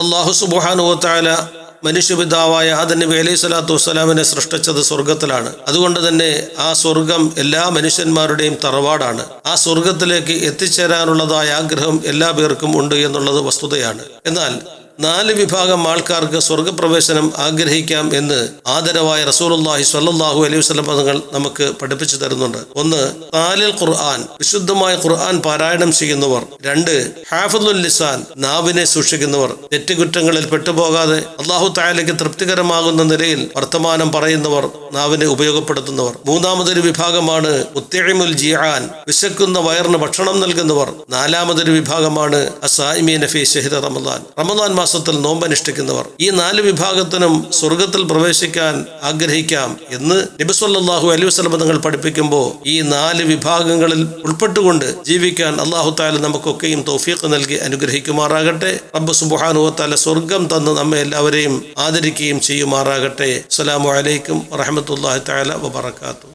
അല്ലാഹു സുബ്ഹാനഹു വ തആല മനുഷ്യപിതാവായ ആദം നബി അലൈഹി സ്വലാത്തു വസ്സലാമിനെ സൃഷ്ടിച്ചത് സ്വർഗത്തിലാണ്. അതുകൊണ്ട് തന്നെ ആ സ്വർഗം എല്ലാ മനുഷ്യന്മാരുടെയും തറവാടാണ്. ആ സ്വർഗത്തിലേക്ക് എത്തിച്ചേരാനുള്ളതായ ആഗ്രഹം എല്ലാ പേർക്കും ഉണ്ട് എന്നുള്ളത് വസ്തുതയാണ്. എന്നാൽ 4 വിഭാഗം ആൾക്കാർക്ക് സ്വർഗപ്രവേശനം ആഗ്രഹിക്കാം എന്ന് ആദരവായ റസൂലുള്ളാഹി സ്വല്ലല്ലാഹു അലൈഹി വസല്ലം തങ്ങൾ നമുക്ക് പഠിപ്പിച്ചു തരുന്നുണ്ട്. 1. താലിൽ ഖുർആൻ, വിശുദ്ധമായ ഖുർആൻ പാരായണം ചെയ്യുന്നവർ. 2. ഹാഫിദുൽ ലിസാൻ, നാവിനെ സൂക്ഷിക്കുന്നവർ, തെറ്റുകുറ്റങ്ങളിൽ പെട്ടുപോകാതെ അല്ലാഹു തആലയ്ക്ക് തൃപ്തികരമാകുന്ന നിലയിൽ വർത്തമാനം പറയുന്നവർ, നാവിനെ ഉപയോഗപ്പെടുത്തുന്നവർ. 3. വിഭാഗമാണ് മുത്തഇമുൽ ജിആൻ, വിശക്കുന്ന വയറിന് ഭക്ഷണം നൽകുന്നവർ. 4. വിഭാഗമാണ് അസ്സായിമീന ഫീ ശഹ്രി റമദാൻ, റമദാൻ മാസത്തിൽ നോമ്പനുഷ്ഠിക്കുന്നവർ. ഈ 4 വിഭാഗത്തിനും സ്വർഗത്തിൽ പ്രവേശിക്കാൻ ആഗ്രഹിക്കാം എന്ന് നബി സല്ലല്ലാഹു അലൈഹി വസല്ലം തങ്ങൾ പഠിപ്പിക്കുമ്പോൾ ഈ 4 വിഭാഗങ്ങളിൽ ഉൾപ്പെട്ടുകൊണ്ട് ജീവിക്കാൻ അല്ലാഹു തആല നമുക്കൊക്കെയും തൗഫീഖ് നൽകി അനുഗ്രഹിക്കുമാറാകട്ടെ. റബ്ബ് സുബ്ഹാനഹു വ തആല സ്വർഗം തന്ന് നമ്മെ എല്ലാവരെയും ആദരിക്കുകയും ചെയ്യുമാറാകട്ടെ. അസ്സലാമു അലൈക്കും വറഹ്മത്തുള്ളാഹി തആല വബറകാതുഹു.